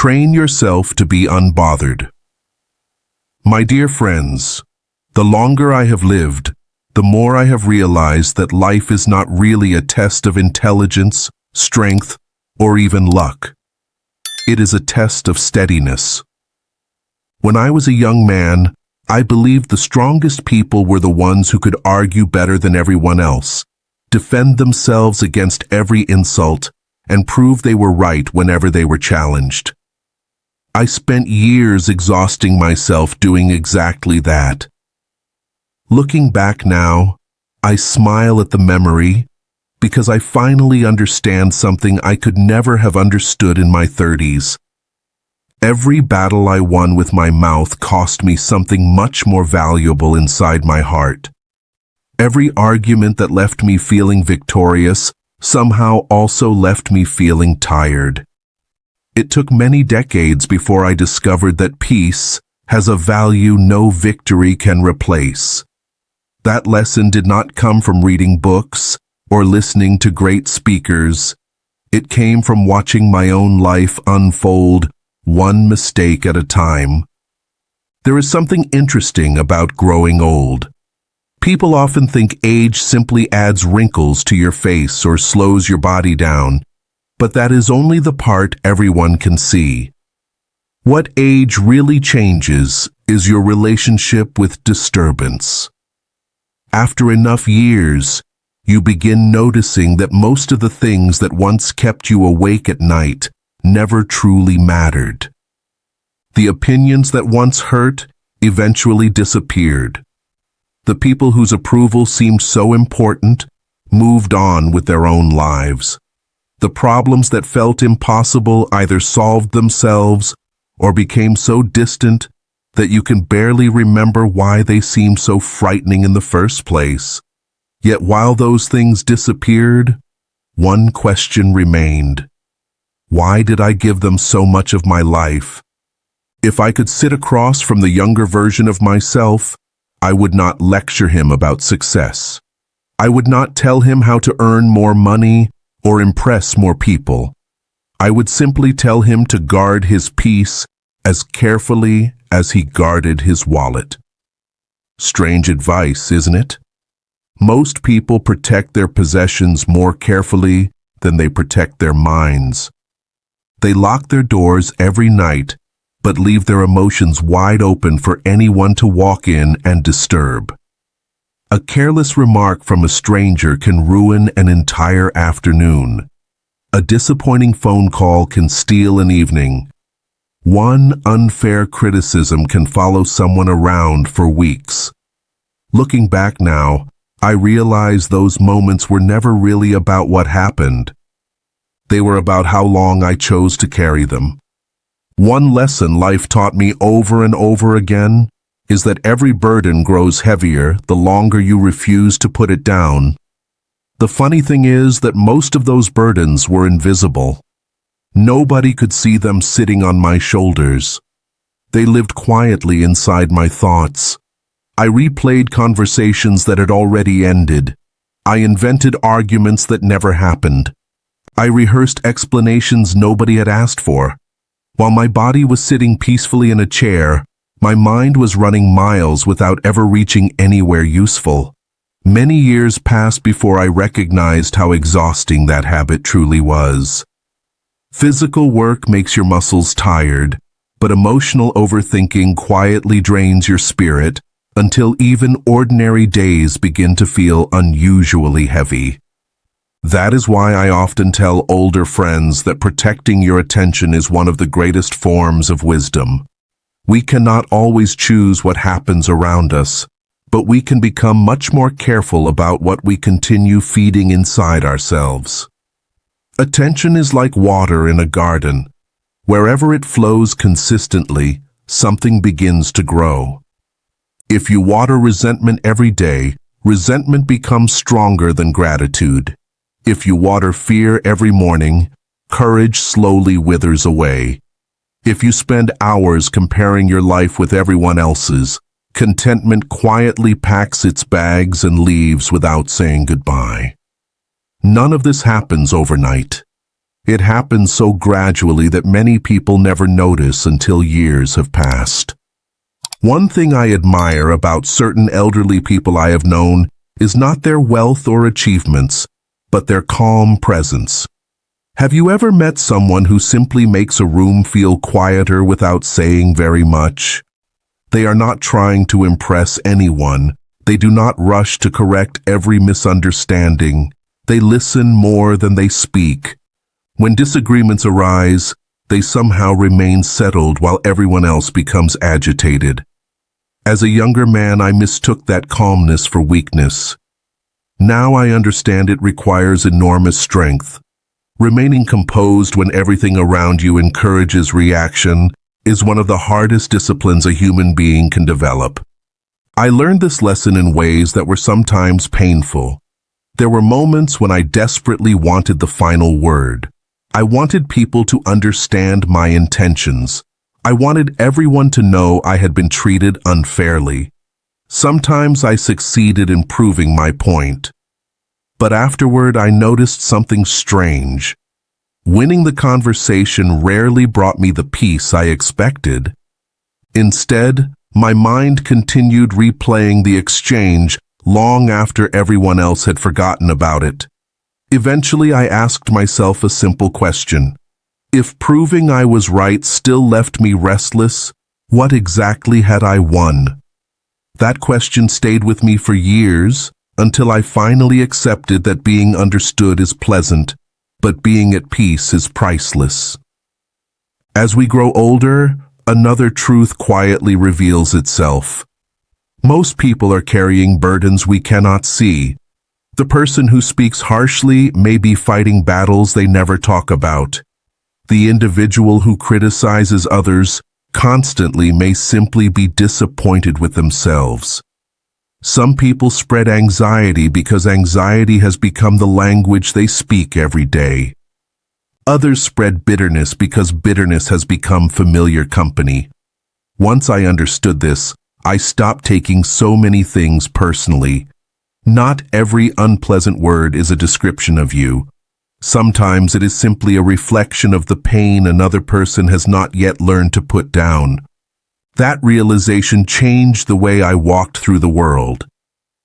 Train yourself to be unbothered. My dear friends, the longer I have lived, the more I have realized that life is not really a test of intelligence, strength, or even luck. It is a test of steadiness. When I was a young man, I believed the strongest people were the ones who could argue better than everyone else, defend themselves against every insult, and prove they were right whenever they were challenged. I spent years exhausting myself doing exactly that. Looking back now, I smile at the memory because I finally understand something I could never have understood in my 30s. Every battle I won with my mouth cost me something much more valuable inside my heart. Every argument that left me feeling victorious somehow also left me feeling tired. It took many decades before I discovered that peace has a value no victory can replace. That lesson did not come from reading books or listening to great speakers. It came from watching my own life unfold, one mistake at a time. There is something interesting about growing old. People often think age simply adds wrinkles to your face or slows your body down, but that is only the part everyone can see. What age really changes is your relationship with disturbance. After enough years, you begin noticing that most of the things that once kept you awake at night never truly mattered. The opinions that once hurt eventually disappeared. The people whose approval seemed so important moved on with their own lives. The problems that felt impossible either solved themselves or became so distant that you can barely remember why they seemed so frightening in the first place. Yet while those things disappeared, one question remained. Why did I give them so much of my life? If I could sit across from the younger version of myself, I would not lecture him about success. I would not tell him how to earn more money or impress more people. I would simply tell him to guard his peace as carefully as he guarded his wallet. Strange advice, isn't it? Most people protect their possessions more carefully than they protect their minds. They lock their doors every night, but leave their emotions wide open for anyone to walk in and disturb. A careless remark from a stranger can ruin an entire afternoon. A disappointing phone call can steal an evening. One unfair criticism can follow someone around for weeks. Looking back now, I realize those moments were never really about what happened. They were about how long I chose to carry them. One lesson life taught me over and over again is that every burden grows heavier the longer you refuse to put it down. The funny thing is that most of those burdens were invisible. Nobody could see them sitting on my shoulders. They lived quietly inside my thoughts. I replayed conversations that had already ended. I invented arguments that never happened. I rehearsed explanations nobody had asked for. While my body was sitting peacefully in a chair, my mind was running miles without ever reaching anywhere useful. Many years passed before I recognized how exhausting that habit truly was. Physical work makes your muscles tired, but emotional overthinking quietly drains your spirit until even ordinary days begin to feel unusually heavy. That is why I often tell older friends that protecting your attention is one of the greatest forms of wisdom. We cannot always choose what happens around us, but we can become much more careful about what we continue feeding inside ourselves. Attention is like water in a garden. Wherever it flows consistently, something begins to grow. If you water resentment every day, resentment becomes stronger than gratitude. If you water fear every morning, courage slowly withers away. If you spend hours comparing your life with everyone else's, contentment quietly packs its bags and leaves without saying goodbye. None of this happens overnight. It happens so gradually that many people never notice until years have passed. One thing I admire about certain elderly people I have known is not their wealth or achievements, but their calm presence. Have you ever met someone who simply makes a room feel quieter without saying very much? They are not trying to impress anyone. They do not rush to correct every misunderstanding. They listen more than they speak. When disagreements arise, they somehow remain settled while everyone else becomes agitated. As a younger man, I mistook that calmness for weakness. Now I understand it requires enormous strength. Remaining composed when everything around you encourages reaction is one of the hardest disciplines a human being can develop. I learned this lesson in ways that were sometimes painful. There were moments when I desperately wanted the final word. I wanted people to understand my intentions. I wanted everyone to know I had been treated unfairly. Sometimes I succeeded in proving my point. But afterward, I noticed something strange. Winning the conversation rarely brought me the peace I expected. Instead, my mind continued replaying the exchange long after everyone else had forgotten about it. Eventually, I asked myself a simple question. If proving I was right still left me restless, what exactly had I won? That question stayed with me for years, until I finally accepted that being understood is pleasant, but being at peace is priceless. As we grow older, another truth quietly reveals itself. Most people are carrying burdens we cannot see. The person who speaks harshly may be fighting battles they never talk about. The individual who criticizes others constantly may simply be disappointed with themselves. Some people spread anxiety because anxiety has become the language they speak every day. Others spread bitterness because bitterness has become familiar company. Once I understood this, I stopped taking so many things personally. Not every unpleasant word is a description of you. Sometimes it is simply a reflection of the pain another person has not yet learned to put down. That realization changed the way I walked through the world.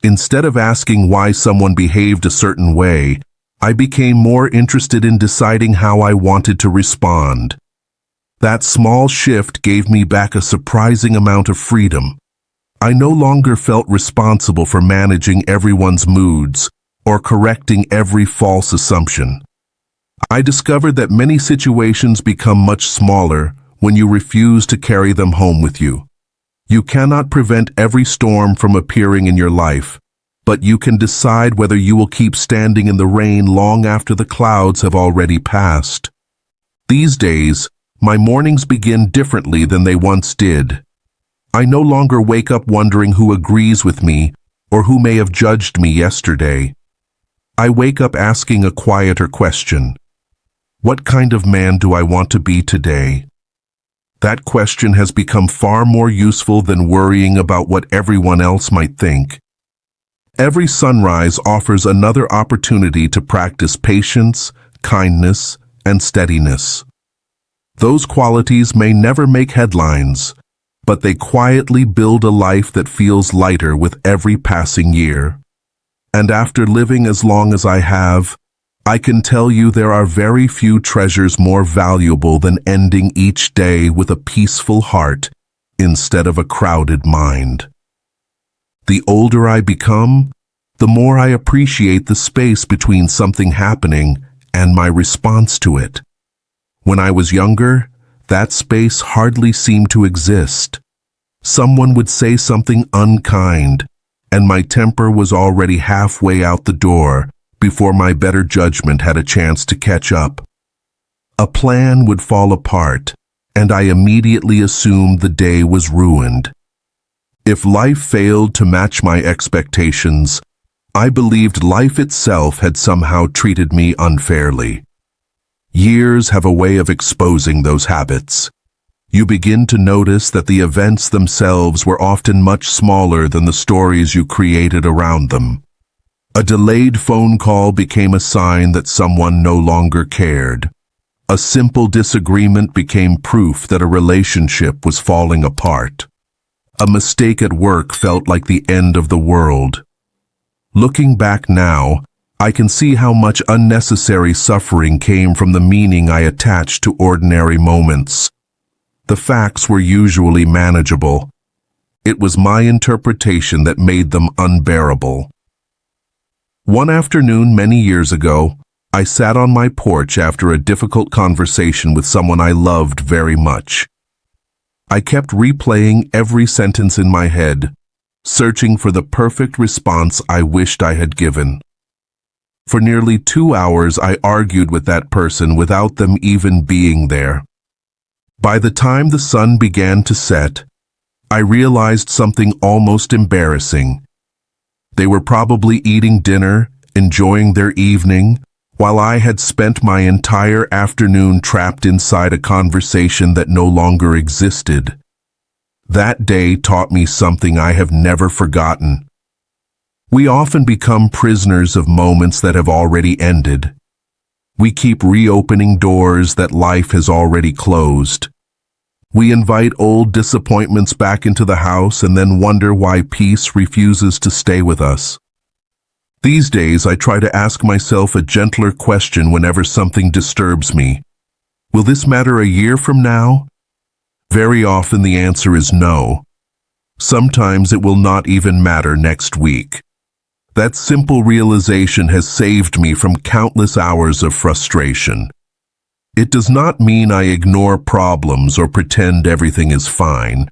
Instead of asking why someone behaved a certain way, I became more interested in deciding how I wanted to respond. That small shift gave me back a surprising amount of freedom. I no longer felt responsible for managing everyone's moods or correcting every false assumption. I discovered that many situations become much smaller when you refuse to carry them home with you. You cannot prevent every storm from appearing in your life, but you can decide whether you will keep standing in the rain long after the clouds have already passed. These days, my mornings begin differently than they once did. I no longer wake up wondering who agrees with me or who may have judged me yesterday. I wake up asking a quieter question. What kind of man do I want to be today? That question has become far more useful than worrying about what everyone else might think. Every sunrise offers another opportunity to practice patience, kindness, and steadiness. Those qualities may never make headlines, but they quietly build a life that feels lighter with every passing year. And after living as long as I have, I can tell you there are very few treasures more valuable than ending each day with a peaceful heart instead of a crowded mind. The older I become, the more I appreciate the space between something happening and my response to it. When I was younger, that space hardly seemed to exist. Someone would say something unkind, and my temper was already halfway out the door before my better judgment had a chance to catch up. A plan would fall apart, and I immediately assumed the day was ruined. If life failed to match my expectations, I believed life itself had somehow treated me unfairly. Years have a way of exposing those habits. You begin to notice that the events themselves were often much smaller than the stories you created around them. A delayed phone call became a sign that someone no longer cared. A simple disagreement became proof that a relationship was falling apart. A mistake at work felt like the end of the world. Looking back now, I can see how much unnecessary suffering came from the meaning I attached to ordinary moments. The facts were usually manageable. It was my interpretation that made them unbearable. One afternoon many years ago, I sat on my porch after a difficult conversation with someone I loved very much. I kept replaying every sentence in my head, searching for the perfect response I wished I had given. For nearly 2 hours, I argued with that person without them even being there. By the time the sun began to set, I realized something almost embarrassing. They were probably eating dinner, enjoying their evening, while I had spent my entire afternoon trapped inside a conversation that no longer existed. That day taught me something I have never forgotten. We often become prisoners of moments that have already ended. We keep reopening doors that life has already closed. We invite old disappointments back into the house and then wonder why peace refuses to stay with us. These days, I try to ask myself a gentler question whenever something disturbs me. Will this matter a year from now? Very often the answer is no. Sometimes it will not even matter next week. That simple realization has saved me from countless hours of frustration. It does not mean I ignore problems or pretend everything is fine.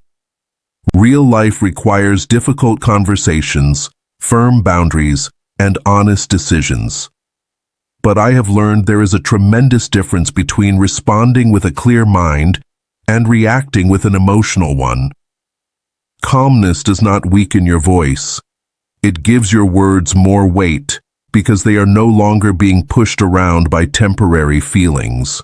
Real life requires difficult conversations, firm boundaries, and honest decisions. But I have learned there is a tremendous difference between responding with a clear mind and reacting with an emotional one. Calmness does not weaken your voice. It gives your words more weight because they are no longer being pushed around by temporary feelings.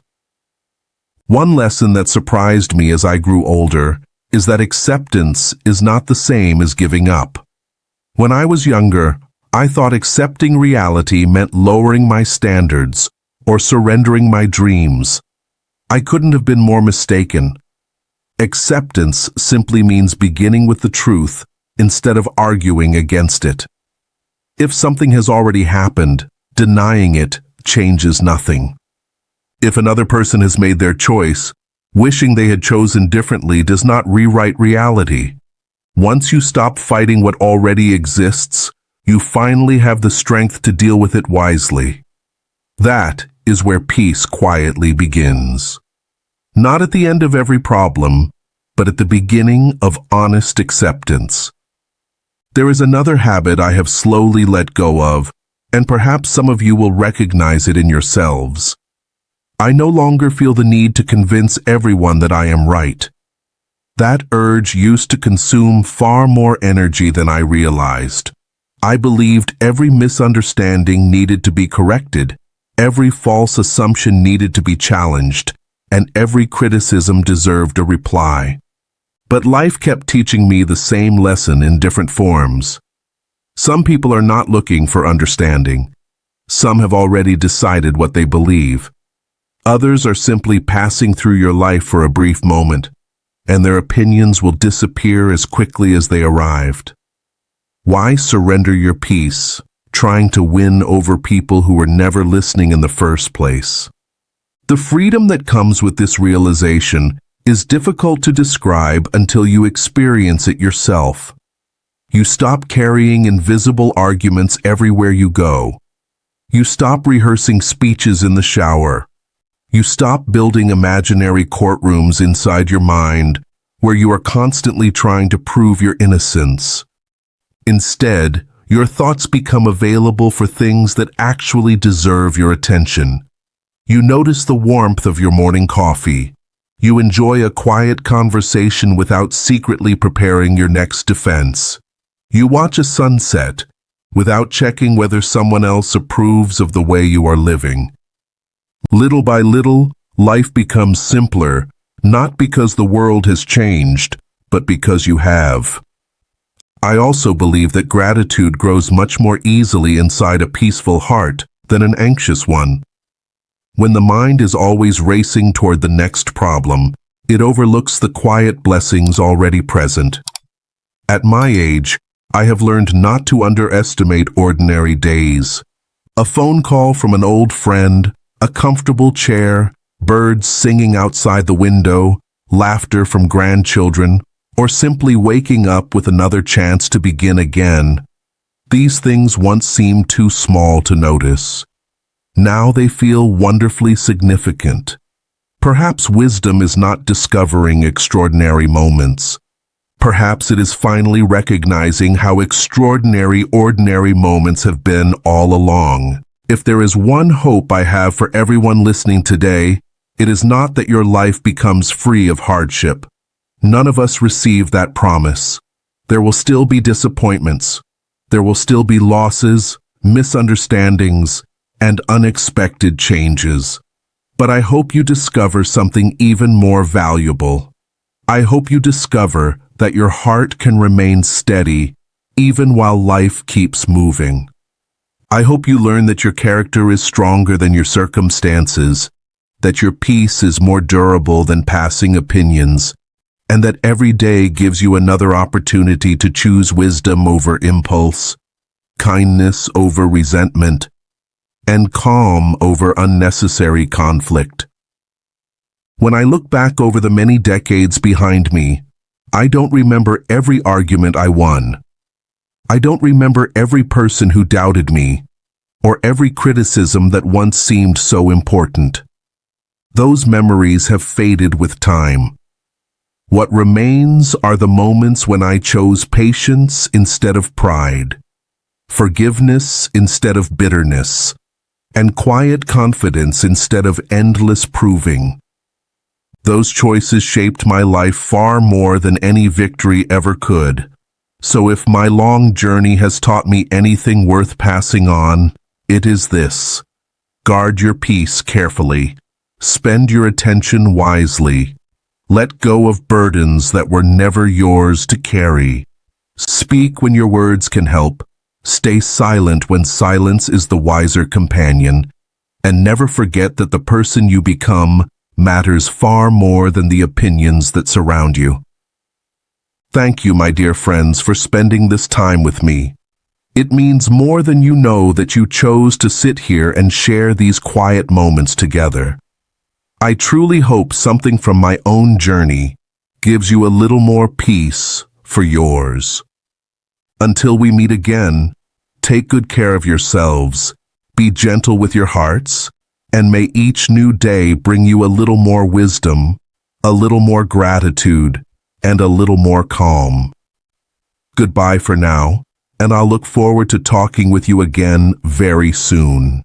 One lesson that surprised me as I grew older is that acceptance is not the same as giving up. When I was younger, I thought accepting reality meant lowering my standards or surrendering my dreams. I couldn't have been more mistaken. Acceptance simply means beginning with the truth instead of arguing against it. If something has already happened, denying it changes nothing. If another person has made their choice, wishing they had chosen differently does not rewrite reality. Once you stop fighting what already exists, you finally have the strength to deal with it wisely. That is where peace quietly begins. Not at the end of every problem, but at the beginning of honest acceptance. There is another habit I have slowly let go of, and perhaps some of you will recognize it in yourselves. I no longer feel the need to convince everyone that I am right. That urge used to consume far more energy than I realized. I believed every misunderstanding needed to be corrected, every false assumption needed to be challenged, and every criticism deserved a reply. But life kept teaching me the same lesson in different forms. Some people are not looking for understanding. Some have already decided what they believe. Others are simply passing through your life for a brief moment, and their opinions will disappear as quickly as they arrived. Why surrender your peace, trying to win over people who were never listening in the first place? The freedom that comes with this realization is difficult to describe until you experience it yourself. You stop carrying invisible arguments everywhere you go. You stop rehearsing speeches in the shower. You stop building imaginary courtrooms inside your mind where you are constantly trying to prove your innocence. Instead, your thoughts become available for things that actually deserve your attention. You notice the warmth of your morning coffee. You enjoy a quiet conversation without secretly preparing your next defense. You watch a sunset without checking whether someone else approves of the way you are living. Little by little, life becomes simpler, not because the world has changed, but because you have. I also believe that gratitude grows much more easily inside a peaceful heart than an anxious one. When the mind is always racing toward the next problem, it overlooks the quiet blessings already present. At my age, I have learned not to underestimate ordinary days. A phone call from an old friend, a comfortable chair, birds singing outside the window, laughter from grandchildren, or simply waking up with another chance to begin again. These things once seemed too small to notice. Now they feel wonderfully significant. Perhaps wisdom is not discovering extraordinary moments. Perhaps it is finally recognizing how extraordinary ordinary moments have been all along. If there is one hope I have for everyone listening today, it is not that your life becomes free of hardship. None of us receive that promise. There will still be disappointments. There will still be losses, misunderstandings, and unexpected changes. But I hope you discover something even more valuable. I hope you discover that your heart can remain steady even while life keeps moving. I hope you learn that your character is stronger than your circumstances, that your peace is more durable than passing opinions, and that every day gives you another opportunity to choose wisdom over impulse, kindness over resentment, and calm over unnecessary conflict. When I look back over the many decades behind me, I don't remember every argument I won. I don't remember every person who doubted me, or every criticism that once seemed so important. Those memories have faded with time. What remains are the moments when I chose patience instead of pride, forgiveness instead of bitterness, and quiet confidence instead of endless proving. Those choices shaped my life far more than any victory ever could. So if my long journey has taught me anything worth passing on, it is this: guard your peace carefully, spend your attention wisely, let go of burdens that were never yours to carry. Speak when your words can help, stay silent when silence is the wiser companion, and never forget that the person you become matters far more than the opinions that surround you. Thank you, my dear friends, for spending this time with me. It means more than you know that you chose to sit here and share these quiet moments together. I truly hope something from my own journey gives you a little more peace for yours. Until we meet again, take good care of yourselves, be gentle with your hearts, and may each new day bring you a little more wisdom, a little more gratitude, and a little more calm. Goodbye for now, and I'll look forward to talking with you again very soon.